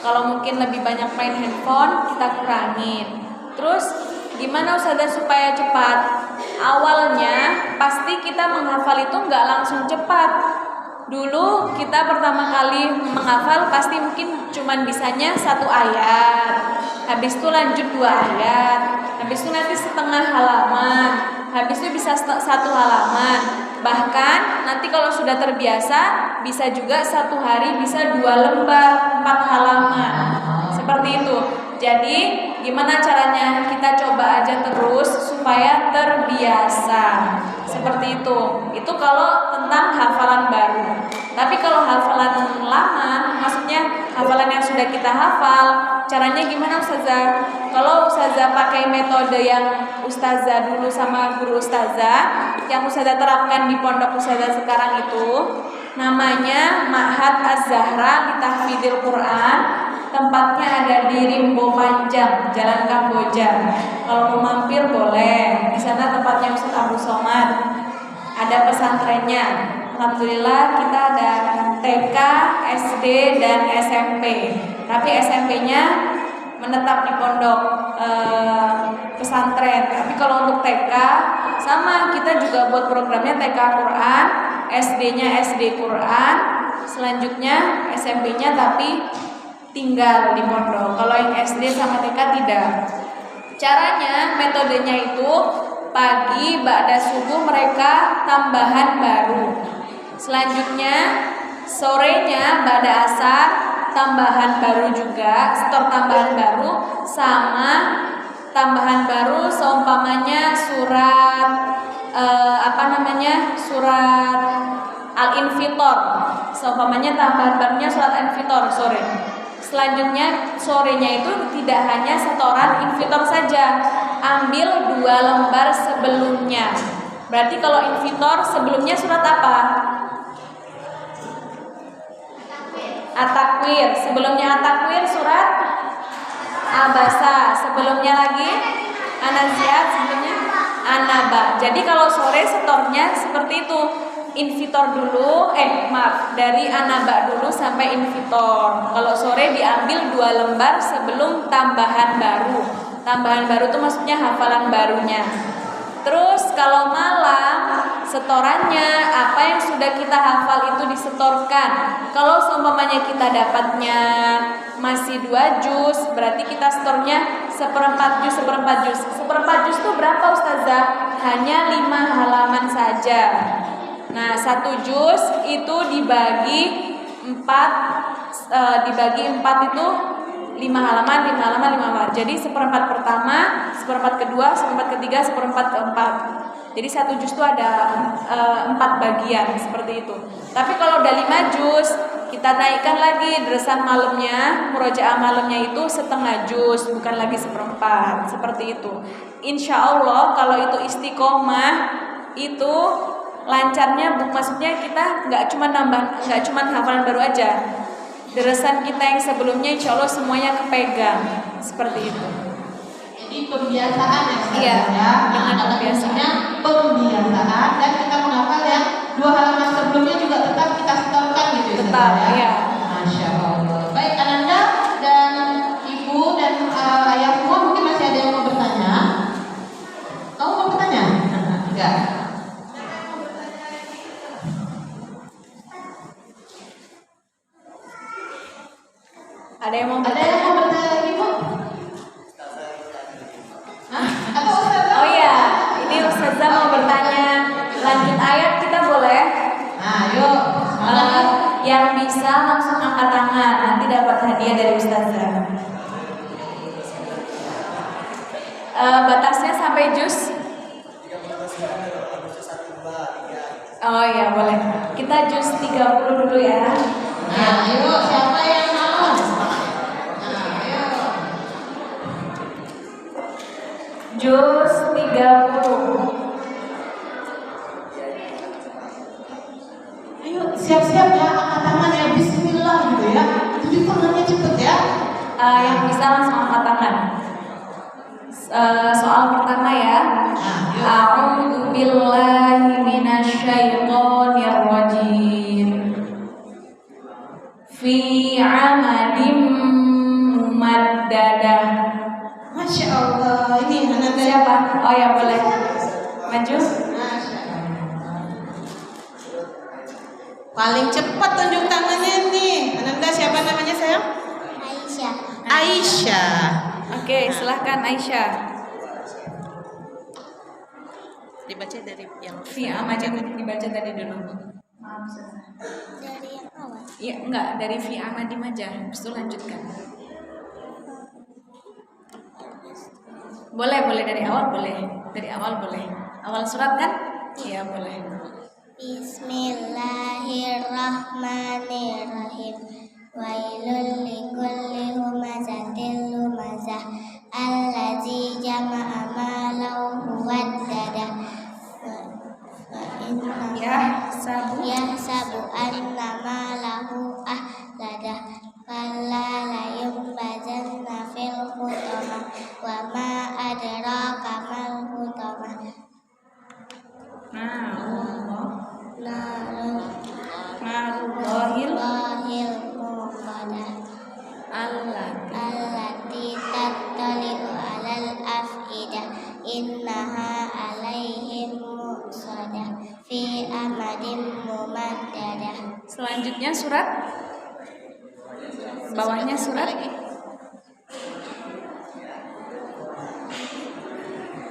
Kalau mungkin lebih banyak main handphone, kita kurangin. Terus gimana Ustazah supaya cepat? Awalnya pasti kita menghafal itu nggak langsung cepat. Dulu kita pertama kali menghafal pasti mungkin cuman bisanya 1 ayat. Habis itu lanjut 2 ayat. Habis itu nanti setengah halaman. Habis itu bisa 1 halaman. Bahkan nanti kalau sudah terbiasa bisa juga 1 hari bisa 2 lembar 4 halaman. Seperti itu. Jadi gimana caranya? Kita coba aja terus supaya terbiasa. Seperti itu. Itu kalau tentang hafalan baru. Tapi kalau hafalan lama, maksudnya hafalan yang sudah kita hafal, caranya gimana Ustazah? Kalau Ustazah pakai metode yang Ustazah dulu sama guru Ustazah, yang Ustazah terapkan di pondok Ustazah sekarang itu, namanya Ma'had Az-Zahra Litahfidil Quran. Tempatnya ada di Rimbo Panjang, Jalan Kamboja. Kalau mau mampir boleh. Di sana tempatnya Ustaz Abu Somad. Ada pesantrennya. Alhamdulillah kita ada TK, SD, dan SMP. Tapi SMP-nya menetap di pondok pesantren. Tapi kalau untuk TK sama, kita juga buat programnya TK Quran, SD-nya SD Quran, selanjutnya SMP-nya tapi tinggal di pondok. Kalau yang SD sama TK tidak. Caranya, metodenya itu pagi ba'da subuh mereka tambahan baru. Selanjutnya sorenya ba'da asar tambahan baru juga, setor tambahan baru sama tambahan baru seumpamanya surat surat Al-Infitor. Seumpamanya tambahan barunya surat Al-Infitor sore. Selanjutnya sorenya itu tidak hanya setoran Infitor saja, ambil 2 lembar sebelumnya. Berarti kalau Infitor sebelumnya surat apa? At-Takwir. Sebelumnya At-Takwir surat Abasa. Sebelumnya lagi An-Nazi'at. Sebelumnya An-Naba. Jadi kalau sore setornya seperti itu. Infitor dulu, dari An-Naba dulu sampai Infitor. Kalau sore diambil 2 lembar sebelum tambahan baru. Tambahan baru itu maksudnya hafalan barunya. Terus kalau malam setorannya apa yang sudah kita hafal itu disetorkan. Kalau seumpamanya kita dapatnya masih 2 juz, berarti kita setornya 1/4 juz, 1/4 juz. 1/4 juz itu berapa Ustazah? Hanya 5 halaman saja. Nah, 1 juz itu dibagi 4 itu 5 halaman. Jadi 1/4 pertama, 1/4 kedua, 1/4 ketiga, 1/4 keempat. Jadi 1 juz itu ada 4 bagian seperti itu. Tapi kalau udah 5 juz, kita naikkan lagi deresan malamnya, murojaah malamnya itu 1/2 juz, bukan lagi 1/4. Seperti itu. Insya Allah kalau itu istiqomah itu lancarnya, maksudnya kita nggak cuma hafalan baru aja. Deresan kita yang sebelumnya insya Allah semuanya kepegang. Seperti itu. Jadi pembiasaan ya Ustazah. Iya, dengan pembiasaan dan kita menghafal yang 2 halaman sebelumnya juga tetap kita setorkan gitu ya. Tetap, iya. Masya Allah. Baik Ananda dan Ibu dan ayah semua mungkin masih ada yang mau bertanya. Kamu mau bertanya? Enggak. Ada yang mau Ada bertanya? yang mau bertanya lagi Bu? Hah? Atau Ustazah? Oh iya, ini Ustazah mau bertanya. Lanjut ayat kita boleh? Nah, yuk. Yang bisa langsung angkat tangan, nanti dapat hadiah dari Ustazah. Batasnya sampai juz? Oh iya boleh. Kita juz 30 dulu ya. Nah, ayo siapa yang mau? Nah, ayo. Juz 30. Ayo siap-siap ya, angkat tangan ya, bismillah gitu ya. Jadi tangannya cepet ya. Yang bisa langsung angkat tangan. Soal pertama ya. A'udzu billahi minasyaitonir rajim. Fi 'amadim mumaddadah. Masya Allah, ini anak Siapa? Oh ya boleh. Maju. Masya Allah. Paling cepat tunjuk tangannya nih. Ananda siapa namanya sayang? Aisyah. Aisyah. Oke, silahkan Aisyah. Dibaca dari yang Fi amadim dibaca tadi dulu. Maaf Ustazah. Dari yang awal. Iya, enggak dari fi amadim aja. Habis itu lanjutkan. Boleh dari awal boleh. Dari awal boleh. Awal surat kan? Iya, boleh. Bismillahirrahmanirrahim. Wailul likulli humazatil lumazah allazi jama'a malahu waddadah. Ya, sabu. Yahsabu anna malahu ahladah. Fala layumbazanna fil hutamah. Wa ma adraka mal hutamah. Narullahil Lahil muqadah. Allati tattali'u alal af'idah. Innaha alaihim muqsadah. Fi amadim mumaddadah. Selanjutnya surat. Bawahnya surat.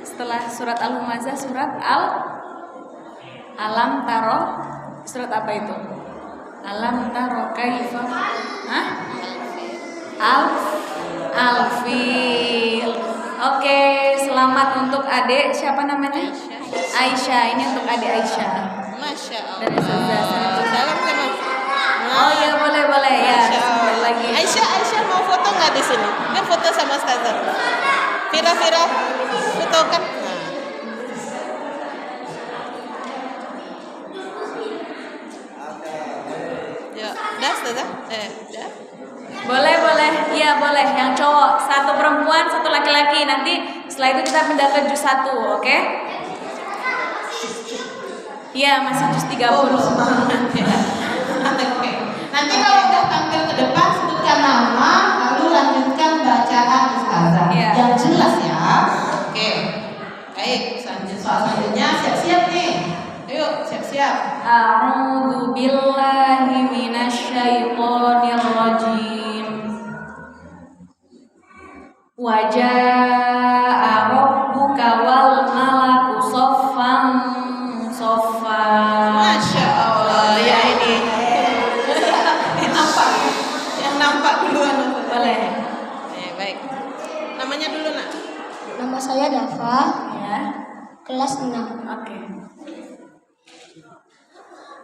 Setelah surat Al-Humazah surat Alam Taro. Surat apa itu? Alam Taro kaifa? Hah? Al-Fil. Oke, selamat untuk adik. Siapa namanya? Aisyah. Ini untuk adik Aisyah. Masya Dari Ustazah. Salam sama. Oh ya boleh ya. Sebentar lagi. Aisyah mau foto nggak di sini? Dia foto sama Ustazah. Vira, foto kan? Ya, dah Ustazah. Dah. Boleh. Iya boleh. Yang cowok, satu perempuan, satu laki-laki. Nanti setelah itu kita pindah ke juz 1, oke? Iya, masih juz 30. Oke. Nanti kalau udah tampil ke depan sebutkan nama, lalu lanjutkan bacaan Ustazah. Iya. Yang jelas ya. Oke. Baik, selanjutnya siap-siap nih. Ayo, siap-siap. A'udzu billahi minasyaitonir rajim. Wa jaa'a rabbuka wal malaku shaffan shaffa. Masya Allah. Ya ini. Yang nampak duluan. Boleh. Baik. Namanya dulu nak. Nama saya Dava, Ya. kelas 6. Oke.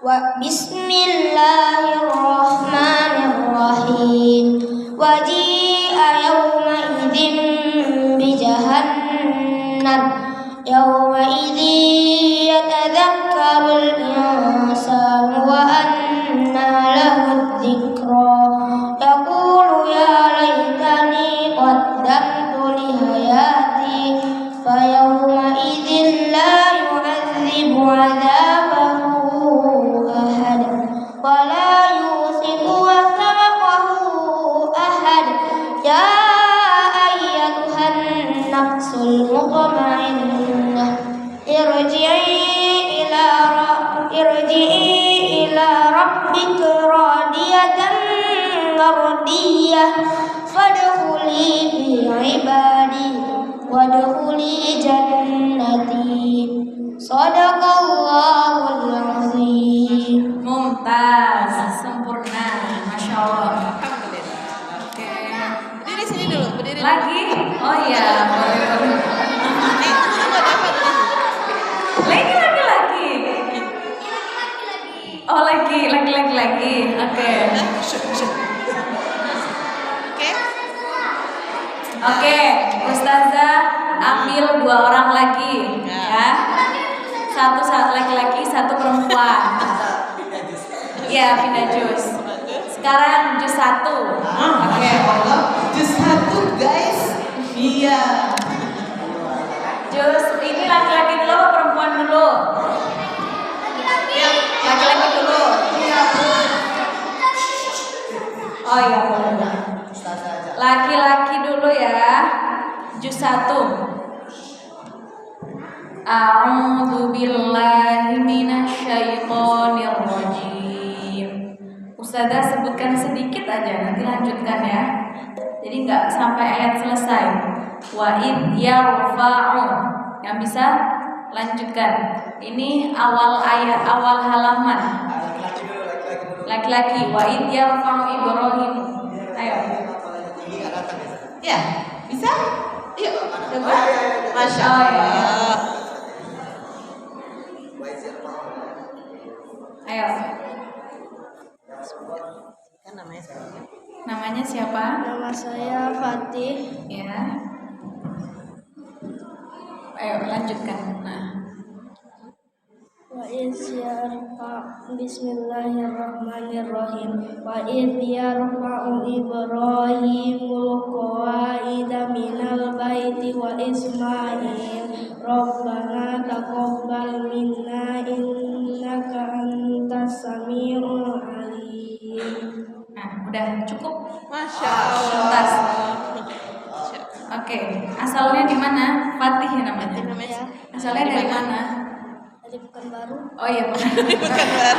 Wa bismillahirrahmanirrahim. Waji'a yawma idzin bi jahannam. Yawma idzin yatadhakkarul insanu wa anna lahu dzikra. Yaqulu ya laitani qaddamtu li hayati. Fa yawma idzin la yu'adzibu 'adzabahu ahad wa la yusiku wathaqahu ahad. Ya ayyatuhan nafsul mutmainnah, irji'i ila rabbika radiyatan mardiyah. Fadkhuli fi ibadi wadkhuli jannati. Shadaqallahul azim. Mumtaz, sempurna. Masya Allah. Alhamdulillah. Oke. Berdiri sini dulu, berdiri. Lagi? Oh iya, boleh. lagi. Oke. Oke, Ustazah ambil 2 orang lagi, ya. Satu laki-laki, 1 perempuan. Iya, pindah jus. Sekarang jus 1. Oke. Jus 1 guys. Iya. Jus ini laki-laki dulu atau perempuan dulu? Laki-laki dulu. Oh iya, boleh. Laki-laki dulu ya. Juz 1. A'udzu billahi minasyaitonir rajim. Ustazah sebutkan sedikit aja, nanti lanjutkan ya. Jadi nggak sampai ayat selesai. Wa id yarfa'u. Yang bisa lanjutkan. Ini awal ayat, awal halaman. Laki-laki. Wa id yarfa'u Ibrahim. Ayo. Ya, bisa? Yuk, coba. Masya Allah. Ayo. Kan namanya siapa? Namanya siapa? Nama saya Fatih. Ya. Ayo lanjutkan. Nah. Wa iz yarfa' Bismillahirrahmanirrahim. Wa iz yarfa'u Ibrahimul qawaida minal baiti wa Ismail. Rabbana taqabbal minna innaka antas samiul alim. Nah, udah cukup. Masya Tuntas. Allah. Oke, asalnya di mana? Fatih ya namanya. Ya, Asalnya dari mana? dari Pekanbaru. Oh iya,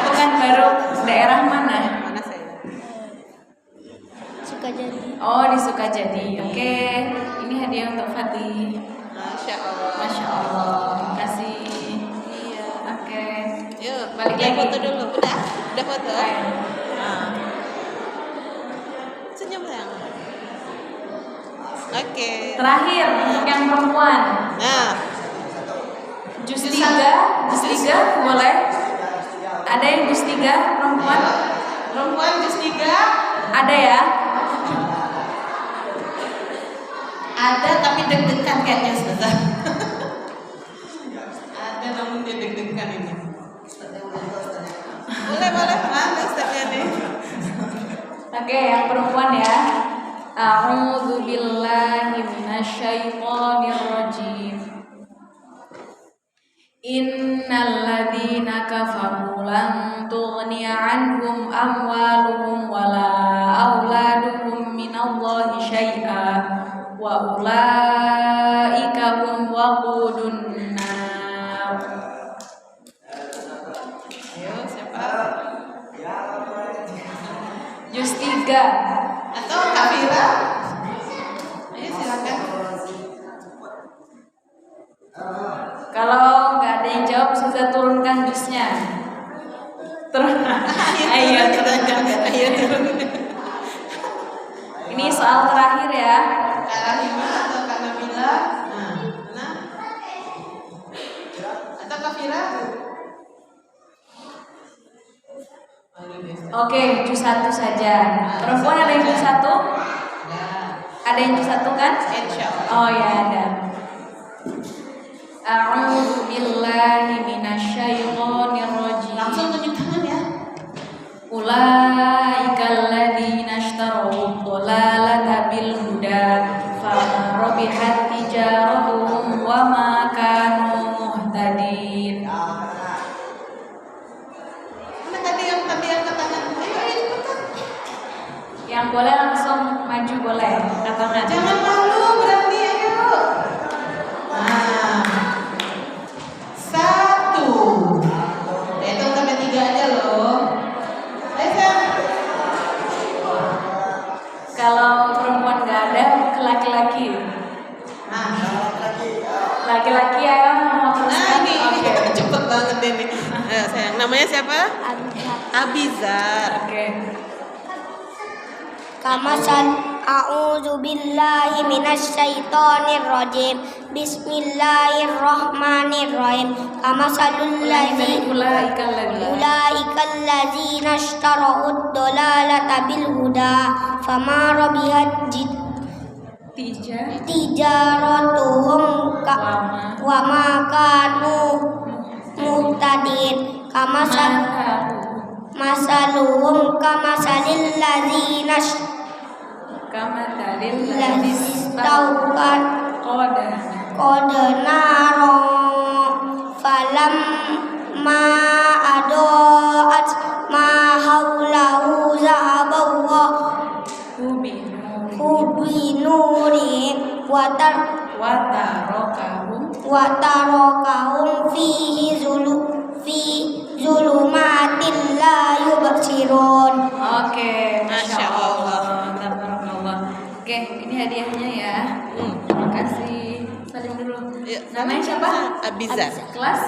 Pekanbaru. Daerah mana? Mana saya? Sukajadi. Oh, di Sukajadi. Oke, ini hadiah untuk Fatih. Masya Allah. Masya Allah. Terima kasih. Iya. Oke. Yuk, Balik kita lagi. foto dulu. Udah foto. Ayo. Nah. Senyum sayang. Oke. Terakhir untuk yang perempuan. Nah, Jus 3 boleh? Ada yang jus 3 perempuan? perempuan jus 3 Ada ya? ada tapi deg-degan kayaknya Ustazah. Ada namun dia deg-degan ini. Boleh, mana Ustaznya nih? Oke, yang perempuan ya. A'udzu billahi minasyaitonir rajim. Innal ladzina kafaru lan tughni 'anhum amwaluhum wala auladuhum minallahi syai'a wa ulaika hum waqudun nar. Ayo, siapa? Juz 3. Atau Kafira? Ayo silakan. Kalau nggak ada yang jawab, sudah turunkan jusnya. Turun. Ayo turunkan. Ayo turun. Ini soal terakhir ya. Kak Rahima atau Kak Nabila? Nah, mana? Atau Kafira? Oke, juz 1 saja. Perempuan ada yang juz 1? Ada yang juz 1 kan? Insya Allah. Oh ya ada. A'udzu billahi minasyaitonir rajim. Langsung tunjuk tangan ya. Ulaikal ladzina ishtaraw dhalalata bil huda fama rabihat tijaratuhum wa ma kanu muhtadin. Mana tadi yang angkat tangan? Ayo cepetan. Yang boleh langsung maju boleh, angkat tangan. Jangan malu, berani ayo. Nah, 1. Hitung sampai 3 aja loh. Ayo sayang. Kalau perempuan nggak ada, ke laki-laki. Nah, Laki-laki ayo mau nah teruskan. ini Oke. cepet banget ini. Ayo sayang, namanya siapa? Abizar. Abizar. Oke. Kamasan. A'udzu billahi minasyaitonir rajim. Bismillahirrahmanirrahim. Kamasalul ladzi ulaikal ladzina ishtarawud dalalata bil huda fama rabihat tijaratuhum wa ma kanu muhtadin. Masaluhum kamasalil ladzina istauqan qadnaro falam ma adoat ma haulahu zahaballahu binuri watarokahum fi zulumatin la yubsirun. Oke, Masya Allah. Tabarakallah. Oke, ini hadiahnya ya. Terima kasih. Salim dulu. Namanya siapa? Abiza. Kelas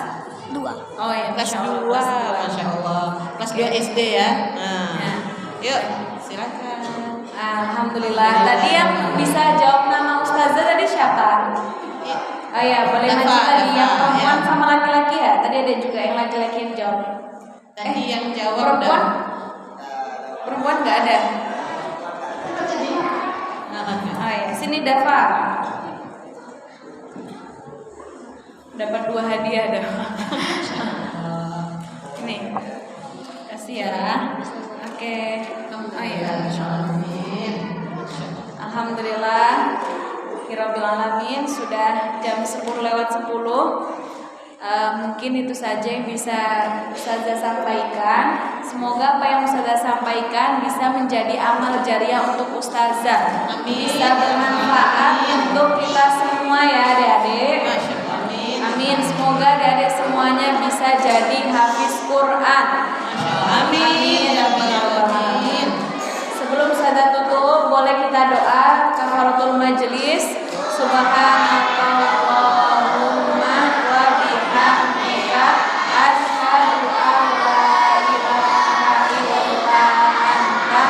2. Oh ya, Kelas Masya 2. Allah. Masya Allah. Kelas 2 SD ya. Nah. Yuk, silakan. Alhamdulillah. Tadi yang bisa jawab nama ustazah tadi siapa? Oh ya, boleh maju lagi yang perempuan ya. sama laki-laki ya. Tadi ada juga yang laki-laki yang jawab. Tadi yang jawab Perempuan? Perempuan nggak ada. Oh ya, sini Dava. Dapat 2 hadiah dah. Ini. Kasih ya. Oke. Oh ya. Alhamdulillah. Rabbil alamin, sudah jam 10:10. Mungkin itu saja yang bisa Ustazah sampaikan. Semoga apa yang Ustazah sampaikan bisa menjadi amal jariah untuk Ustazah. Bisa bermanfaat untuk kita semua ya adik-adik. Amin. Semoga adik-adik semuanya bisa jadi hafiz Quran. Amin. Amin. Sebelum Ustazah tutup, boleh kita doa kafaratul majelis. Subhanakallahumma wa bihamdika asyhadu an la ilaha illa anta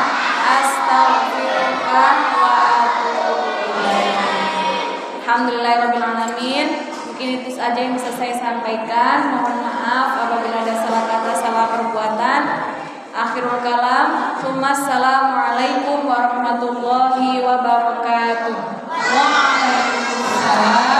astaghfiruka wa atubu ilaik. Alhamdulillahirabbil alamin. Mungkin itu saja yang bisa saya sampaikan. Mohon maaf apabila ada salah kata, salah perbuatan. Akhirul kalam. Assalamualaikum warahmatullahi wabarakatuh. Waalaikumsalam.